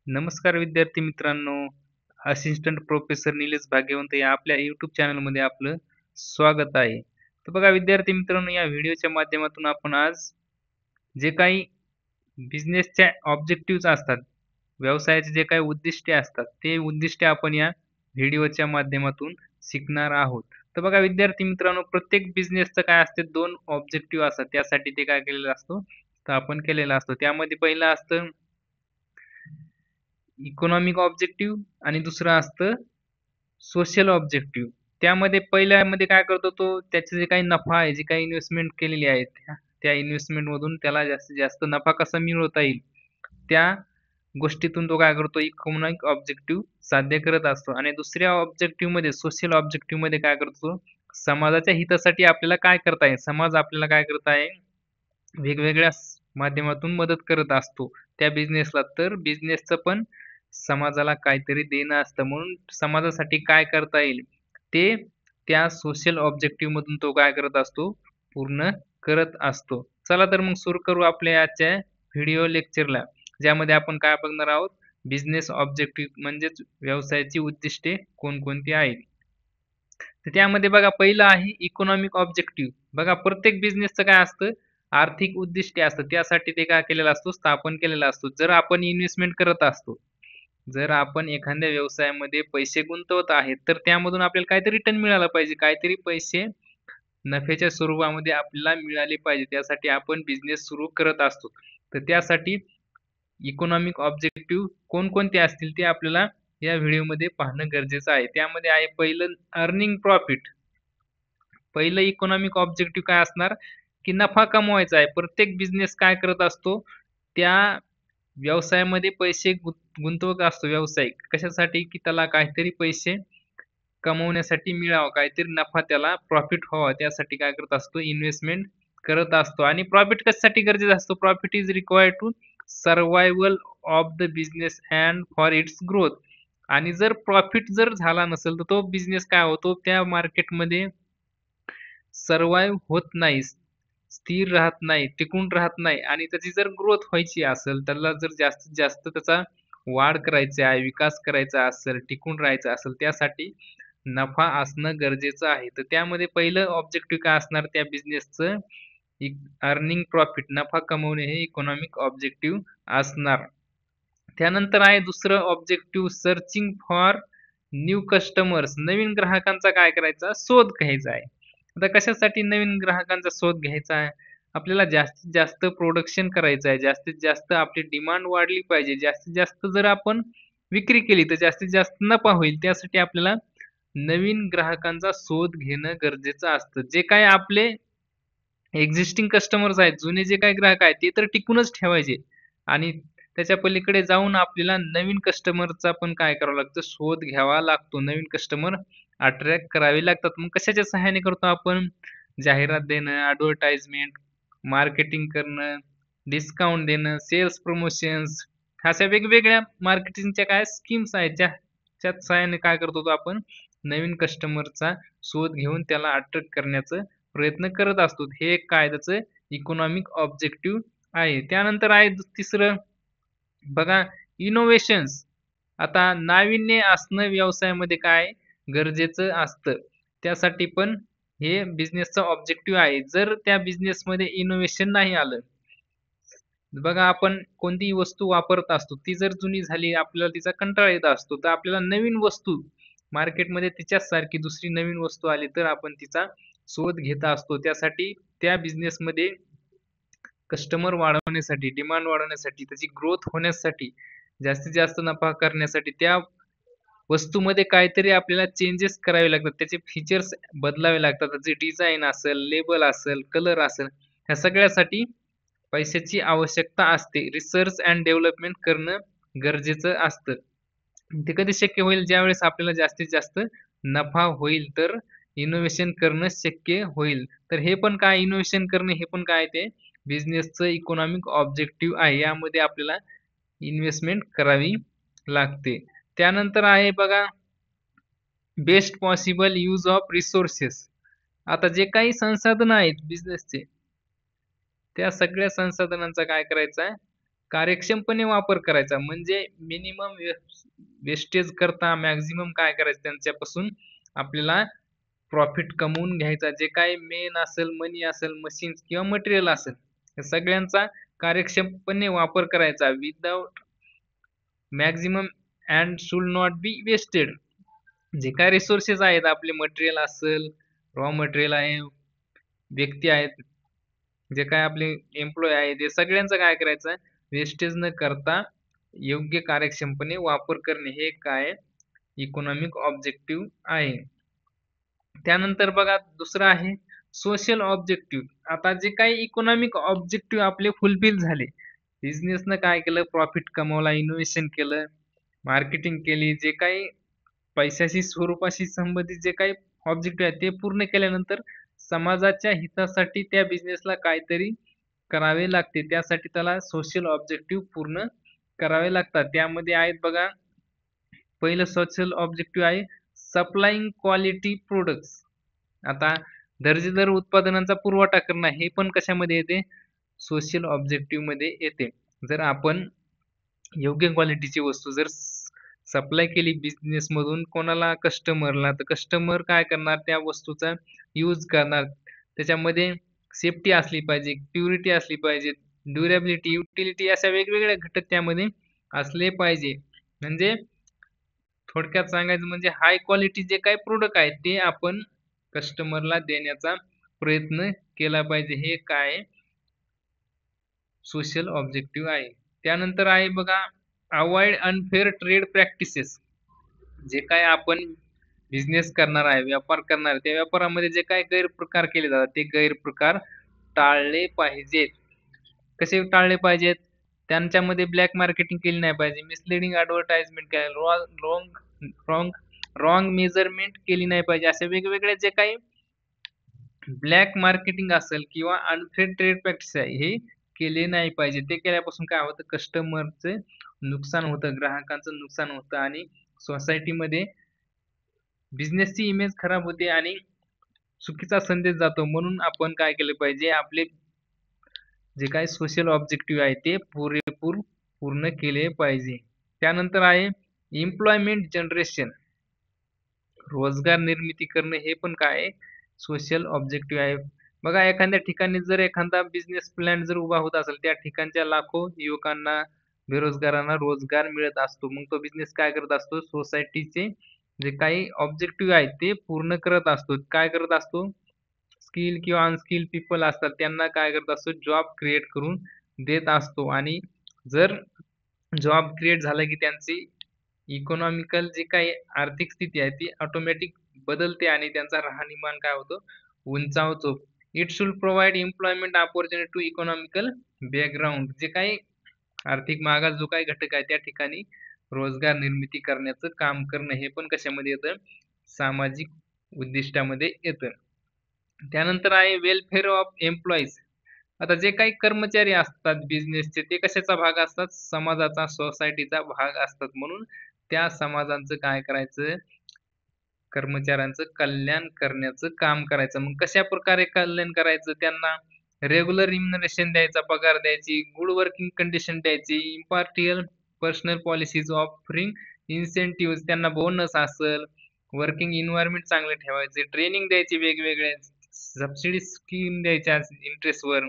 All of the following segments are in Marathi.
नमस्कार विद्यार्थी मित्रांनो, असिस्टंट प्रोफेसर निलेश भाग्यवंत या आपल्या YouTube चॅनलमध्ये आपलं स्वागत आहे. तर बघा विद्यार्थी मित्रांनो, या व्हिडिओच्या माध्यमातून आपण आज जे काही बिझनेसच्या ऑब्जेक्टिव्हज असतात, व्यवसायाचे जे काही उद्दिष्टे असतात, ते उद्दिष्टे आपण या व्हिडिओच्या माध्यमातून शिकणार आहोत. तर बघा विद्यार्थी मित्रांनो, प्रत्येक बिझनेसचं काय असते 2 ऑब्जेक्टिव्ह असतात. त्यासाठी ते काय केलेलं असतो, स्थापन केलेला असतो. त्यामध्ये पहिलं असतं इकॉनॉमिक ऑब्जेक्टिव्ह आणि दुसरं असतं सोशल ऑब्जेक्टिव्ह. त्यामध्ये पहिल्यामध्ये काय करतो तो त्याचे जे काही नफा आहे, जी काही इन्व्हेस्टमेंट केलेली आहे, त्या इन्व्हेस्टमेंटमधून त्याला जास्तीत जास्त नफा कसा मिळवता येईल, त्या गोष्टीतून तो काय करतो इकॉनॉमिक ऑब्जेक्टिव्ह साध्य करत असतो. आणि दुसऱ्या ऑब्जेक्टिव्हमध्ये सोशल ऑब्जेक्टिव्हमध्ये काय करतो, समाजाच्या हितासाठी आपल्याला काय करता येईल, समाज आपल्याला काय करत आहे, वेगवेगळ्या माध्यमातून मदत करत असतो त्या बिझनेसला. तर बिझनेसचं पण समाजाला काहीतरी देणं असतं. म्हणून समाजासाठी काय करता येईल, ते त्या सोशल ऑब्जेक्टिव्ह मधून तो काय करत असतो, पूर्ण करत असतो. चला तर मग सुरू करू आपल्या आजच्या व्हिडिओ लेक्चरला, ज्यामध्ये आपण काय बघणार आहोत, बिझनेस ऑब्जेक्टिव्ह म्हणजेच व्यवसायाची उद्दिष्टे कोणकोणती आहेत. तर त्यामध्ये बघा पहिलं आहे इकॉनॉमिक ऑब्जेक्टिव्ह. बघा प्रत्येक बिझनेसचं काय असतं, आर्थिक उद्दिष्टे असतं. त्यासाठी ते काय केलेलं असतो, स्थापन केलेला असतो. जर आपण इन्व्हेस्टमेंट करत असतो, जर आपण एखाद्या व्यवसायामध्ये पैसे गुंतवत आहेत, तर त्यामधून आपल्याला काहीतरी रिटर्न मिळाला पाहिजे. काहीतरी पैसे नफ्याच्या स्वरूपामध्ये आपल्याला मिळाले पाहिजे. त्यासाठी आपण बिझनेस सुरू करत असतो. तर त्यासाठी इकॉनॉमिक ऑब्जेक्टिव्ह कोणकोणते असतील ते आपल्याला या व्हिडिओमध्ये पाहणं गरजेचं आहे. त्यामध्ये आहे पहिलं अर्निंग प्रॉफिट. पहिलं इकॉनॉमिक ऑब्जेक्टिव्ह काय असणार, की नफा कमवायचा आहे. प्रत्येक बिझनेस काय करत असतो, त्या व्यवसायामध्ये पैसे गुंतवत असतो व्यावसायिक. कशासाठी, की त्याला काहीतरी पैसे कमवण्यासाठी मिळावं, काहीतरी नफा त्याला प्रॉफिट व्हावा, त्यासाठी काय करत असतो, इन्व्हेस्टमेंट करत असतो. आणि प्रॉफिट कशासाठी गरजेचा असतो, profit is required to survival of the business and for its growth. आणि जर प्रॉफिट जर झाला नसेल, तर तो बिझनेस काय होतो, त्या मार्केटमध्ये सर्व्हाइव्ह होत नाही, स्थिर राहत नाही, टिकून राहत नाही. आणि त्याची जर ग्रोथ व्हायची असेल, त्याला जर जास्तीत जास्त त्याचा वाढ करायचा आहे, विकास करायचा असेल, टिकून राहायचं असेल, त्यासाठी नफा असणं गरजेचं आहे. तर त्यामध्ये पहिलं ऑब्जेक्टिव्ह काय असणार त्या बिझनेसचं, अर्निंग प्रॉफिट, नफा कमवणे हे इकॉनॉमिक ऑब्जेक्टिव्ह असणार. त्यानंतर आहे दुसरं objective searching for new customers. नवीन ग्राहकांचा काय करायचा, शोध घ्यायचा आहे. आता कशासाठी नवीन ग्राहकांचा शोध घ्यायचा आहे, आपल्याला जास्तीत जास्त प्रोडक्शन करायचं आहे, जास्तीत जास्त आपली डिमांड वाढली पाहिजे, जास्तीत जास्त जर आपण विक्री केली तर जास्तीत जास्त नफा होईल. त्यासाठी आपल्याला नवीन ग्राहकांचा शोध घेणं गरजेचं असतं. जे काही आपले एक्झिस्टिंग कस्टमर्स आहेत, जुने जे काही ग्राहक आहेत, ते तर टिकूनच ठेवायचे. आणि त्याच्या पलीकडे जाऊन आपल्याला नवीन कस्टमरचा पण काय करावं लागतं, शोध घ्यावा लागतो. नवीन कस्टमर अट्रॅक्ट करावे लागतात. मग कशाच्या सहाय्याने करतो आपण? जाहिरात देणं, ॲडव्हर्टाइजमेंट, मार्केटिंग करणं, डिस्काउंट देणं, सेल्स प्रमोशन्स, अशा वेगवेगळ्या मार्केटिंगच्या काय स्कीम्स आहेत, ज्याच्या सहाय्याने काय करतो तो आपण नवीन कस्टमरचा शोध घेऊन त्याला अट्रॅक्ट करण्याचं प्रयत्न करत असतो. हे एक काय त्याचं इकॉनॉमिक ऑब्जेक्टिव्ह आहे. त्यानंतर आहे तिसरं बघा, इनोव्हेशन्स. आता नाविन्य असणं व्यवसायामध्ये काय गरजेचं असतं. त्यासाठी पण हे बिझनेसचा ऑब्जेक्टिव्ह आहे. जर त्या बिझनेसमध्ये इनोव्हेशन नाही आलं, बघा आपण कोणतीही वस्तू वापरत असतो, ती जर जुनी झाली, आपल्याला तिचा कंटाळा येत असतो, तर आपल्याला नवीन वस्तू मार्केटमध्ये तिच्याच सारखी दुसरी नवीन वस्तू आली, तर आपण तिचा शोध घेत असतो. त्यासाठी त्या बिझनेसमध्ये कस्टमर वाढवण्यासाठी, डिमांड वाढवण्यासाठी, त्याची ग्रोथ होण्यासाठी, जास्तीत जास्त नफा करण्यासाठी त्या वस्तूमध्ये काहीतरी आपल्याला चेंजेस करावे लागतात. त्याचे फीचर्स बदलावे लागतात. त्याची डिझाइन असेल, लेबल असेल, कलर असेल, ह्या सगळ्यासाठी पैशाची आवश्यकता असते. रिसर्च अँड डेव्हलपमेंट करणं गरजेचं असतं. ते कधी शक्य होईल, ज्यावेळेस आपल्याला जास्तीत जास्त नफा होईल, तर इनोव्हेशन करणं शक्य होईल. तर हे पण काय इनोव्हेशन करणं, हे पण काय ते बिझनेसचं इकॉनॉमिक ऑब्जेक्टिव्ह आहे. यामध्ये आपल्याला इन्व्हेस्टमेंट करावी लागते. त्यानंतर आहे बघा, best possible use of resources. आता जे काही संसाधनं आहेत बिझनेसचे, त्या सगळ्या संसाधनांचा काय करायचा आहे, कार्यक्षमपणे वापर करायचा, म्हणजे मिनिमम वेस्टेज करता मॅक्झिमम काय करायचं त्यांच्यापासून आपल्याला प्रॉफिट कमवून घ्यायचा. जे काही मेन असेल, मनी असेल, मशीन्स किंवा मटेरियल असेल, या सगळ्यांचा कार्यक्षमपणे वापर करायचा without maximum and should not be wasted. जे काय रिसोर्सेस आहेत, आपले मटेरियल असेल, रॉ मटेरियल आहे, व्यक्ती आहेत, जे काय आपले एम्प्लॉय आहे, ते सगळ्यांचं काय करायचं, वेस्टेज न करता योग्य कार्यक्षमपणे वापर करणे, हे काय इकॉनॉमिक ऑब्जेक्टिव्ह आहे. त्यानंतर बघा दुसरं आहे सोशल ऑब्जेक्टिव्ह. आता जे काही इकॉनॉमिक ऑब्जेक्टिव्ह आपले फुलफिल झाले, बिझनेसनं काय केलं, प्रॉफिट कमवला, इनोव्हेशन केलं, मार्केटिंग केली, जे काही पैशाशी स्वरूपाशी संबंधित जे काही ऑब्जेक्टिव्ह आहेत ते पूर्ण केल्यानंतर समाजाच्या हितासाठी त्या बिझनेसला काहीतरी करावे लागते. त्यासाठी त्याला सोशल ऑब्जेक्टिव्ह पूर्ण करावे लागतात. त्यामध्ये आहेत बघा, पहिलं सोशल ऑब्जेक्टिव्ह आहे सप्लाइंग क्वालिटी प्रोडक्ट्स. आता दर्जेदार उत्पादनांचा पुरवठा करणं, हे पण कशामध्ये येते, सोशल ऑब्जेक्टिव्ह मध्ये येते. जर आपण योग्य क्वालिटीची वस्तू जर सप्लाय केली बिझनेस मधून कोणाला, कस्टमरला, तर कस्टमर काय करणार, त्या वस्तूचा यूज करणार. त्याच्यामध्ये सेफ्टी असली पाहिजे, प्युरिटी असली पाहिजे, ड्युरेबिलिटी, युटिलिटी, अशा वेगवेगळ्या घटक त्यामध्ये असले पाहिजे. म्हणजे थोडक्यात सांगायचं म्हणजे हाय क्वालिटी जे काही प्रोडक्ट आहेत ते आपण कस्टमरला देण्याचा प्रयत्न केला पाहिजे. हे काय सोशल ऑब्जेक्टिव्ह आहे. त्यानंतर आहे बघा अवॉइड अनफेअर ट्रेड प्रॅक्टिसेस. जे काय आपण बिझनेस करणार आहे, व्यापार करणार आहे, त्या व्यापारामध्ये जे काही गैरप्रकार केले जातात ते गैरप्रकार टाळले पाहिजेत. कसे टाळले पाहिजेत, त्यांच्यामध्ये ब्लॅक मार्केटिंग केली नाही पाहिजे, misleading advertisement wrong wrong measurement केली नाही पाहिजे. असे वेगवेगळे जे काही ब्लॅक मार्केटिंग असेल किंवा अनफेअर ट्रेड प्रॅक्टिस आहे, हे केले नाही पाहिजे. ते केल्यापासून काय होतं, कस्टमरचे नुकसान होतं, ग्राहकांचं नुकसान होतं आणि सोसायटीमध्ये बिझनेसची इमेज खराब होते आणि चुकीचा संदेश जातो. म्हणून आपण काय केलं पाहिजे, आपले जे काही सोशल ऑब्जेक्टिव्ह आहे ते पुरेपूर पूर्ण केले पाहिजे. त्यानंतर आहे एम्प्लॉयमेंट जनरेशन, रोजगार निर्मिती करणे, हे पण काय सोशल ऑब्जेक्टिव्ह आहे. बघा एखाद्या ठिकाणी जर एखादा बिझनेस प्लॅन जर उभा होत असेल, त्या ठिकाणच्या लाखो युवकांना, बेरोजगारांना रोजगार मिळत असतो. मग तो बिझनेस काय करत असतो, सोसायटीचे जे काही ऑब्जेक्टिव्ह आहेत ते पूर्ण करत असतो. काय करत असतो, स्किल किंवा अनस्किल पीपल असतात त्यांना काय करत असतो, जॉब क्रिएट करून देत असतो. आणि जर जॉब क्रिएट झाला की त्यांची इकॉनॉमिकल जी काही आर्थिक स्थिती आहे ती ऑटोमॅटिक बदलते आणि त्यांचा राहणीमान काय होतो, उंचावतो. It should provide employment opportunity to economical background. जे काही आर्थिक मागास जो काही घटक आहे त्या ठिकाणी रोजगार निर्मिती करण्याचं काम करणं, हे पण कशामध्ये येतं, सामाजिक उद्दिष्टामध्ये येतं. त्यानंतर आहे वेलफेअर ऑफ एम्प्लॉईज. आता जे काही कर्मचारी असतात बिझनेसचे ते कशाचा भाग असतात, समाजाचा, सोसायटीचा भाग असतात. म्हणून त्या समाजांचं काय करायचं, कर्मचाऱ्यांचं कल्याण करण्याचं काम करायचं. मग कशा प्रकारे कल्याण करायचं, त्यांना रेग्युलर रिम्युनरेशन द्यायचा, पगार द्यायची, गुड वर्किंग कंडिशन द्यायची, इम्पार्टियल पर्सनल पॉलिसीज ऑफरिंग इन्सेंटिव्ह, त्यांना बोनस असेल, वर्किंग एन्व्हायरमेंट चांगलं ठेवायचे, ट्रेनिंग द्यायची, वेगवेगळे सबसिडी स्कीम द्यायच्या इंटरेस्टवर,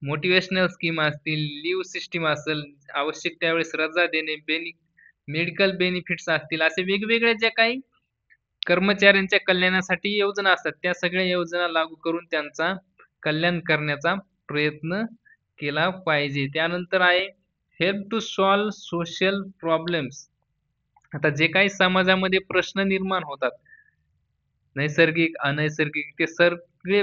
मोटिवेशनल स्कीम असतील, लिव्ह सिस्टीम असेल, आवश्यक त्यावेळेस रजा देणे, मेडिकल बेनिफिट्स असतील, असे वेगवेगळे जे काही कर्मचाऱ्यांच्या कल्याणासाठी योजना असतात त्या सगळ्या योजना लागू करून त्यांचा कल्याण करण्याचा प्रयत्न केला पाहिजे. त्यानंतर आहे help to solve social problems. आता जे काही समाजामध्ये प्रश्न निर्माण होतात, नैसर्गिक, अनैसर्गिक, ते सगळे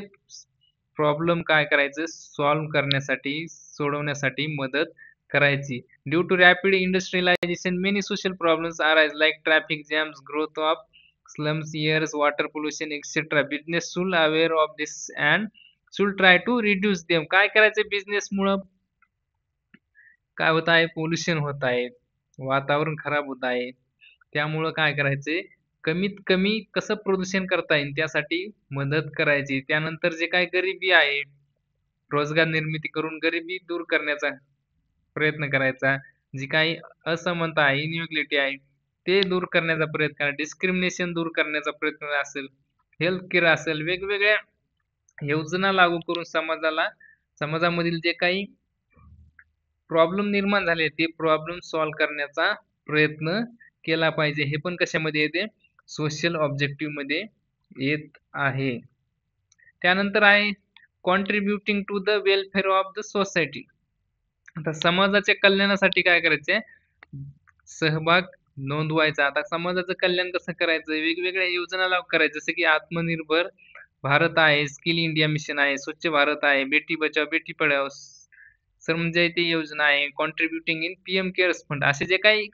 प्रॉब्लेम काय करायचं, सॉल्व्ह करण्यासाठी, सोडवण्यासाठी मदत करायची. Due to rapid industrialisation many social problems arise like traffic jams, growth of slums areas, water pollution, etc. Business should aware of this and should try to reduce them. काय करायचं, बिझनेस मुळे काय होत आहे, पोल्युशन होत आहे, वातावरण खराब होत आहे. त्यामुळं काय करायचंय, कमीत कमी कसं प्रदूषण करता येईल त्यासाठी मदत करायची. त्यानंतर जे काय गरिबी आहे, रोजगार निर्मिती करून गरिबी दूर करण्याचा प्रयत्न करायचा. जी काही असमानता आहे, इनइक्वालिटी आहे, ते दूर करण्याचा प्रयत्न करा. डिस्क्रिमिनेशन दूर करण्याचा प्रयत्न असेल, हेल्थ केअर असेल, वेगवेगळ्या योजना लागू करून समाजामधील जे काही प्रॉब्लेम निर्माण झाले, ते प्रॉब्लेम सॉल्व्ह करण्याचा प्रयत्न केला पाहिजे. हे पण कशामध्ये येते? सोशल ऑब्जेक्टिव्हमध्ये येत आहे. त्यानंतर आहे contributing to the welfare of the society. आता समाजाच्या कल्याणासाठी काय करायचंय? सहभाग नोंदवायचा. आता समाजाचं कल्याण कसं करायचं? वेगवेगळ्या योजना लागू करायच्या. जसं की आत्मनिर्भर भारत आहे, स्किल इंडिया मिशन आहे, स्वच्छ भारत आहे, बेटी बचाओ बेटी पढाओ, श्रमजयते योजना आहे, कॉन्ट्रिब्युटिंग इन पीएम केअर्स फंड, असे जे काही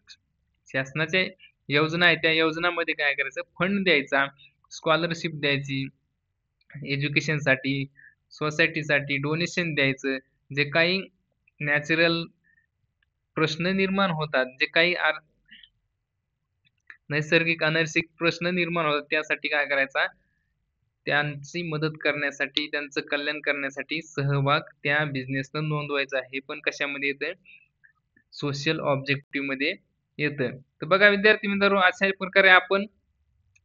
शासनाच्या योजना आहेत, त्या योजनामध्ये काय करायचं? फंड द्यायचा, स्कॉलरशिप द्यायची, एज्युकेशनसाठी, सोसायटीसाठी डोनेशन द्यायचं. जे काही नॅचरल प्रश्न निर्माण होतात, जे काही नैसर्गिक अनैसर्गिक प्रश्न निर्माण होतात, त्यासाठी काय करायचा? त्यांची मदत करण्यासाठी, त्यांचं कल्याण करण्यासाठी सहभाग त्या बिझनेसनं नोंदवायचा. हे पण कशामध्ये येतंय? सोशल ऑब्जेक्टिव्हमध्ये येतं. तर बघा विद्यार्थी मित्रांनो, अशा प्रकारे आपण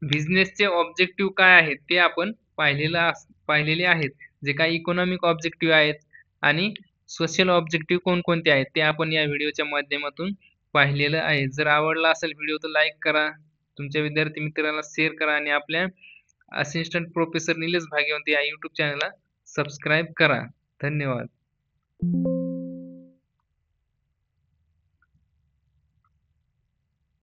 बिझनेसचे ऑब्जेक्टिव्ह काय आहेत, ते आपण पाहिलेले आहेत. जे काही इकॉनॉमिक ऑब्जेक्टिव्ह आहेत आणि सोशल ऑब्जेक्टिव्ह कोणकोणते आहेत, ते आपण या व्हिडिओच्या माध्यमातून पाहिलेलं आहे. जर आवडला असेल व्हिडिओ तर लाईक करा, तुमच्या विद्यार्थी मित्रांना शेअर करा आणि आपल्या असिस्टंट प्रोफेसर निलेश भाग्यवंत या YouTube चॅनलला सबस्क्राईब करा. धन्यवाद.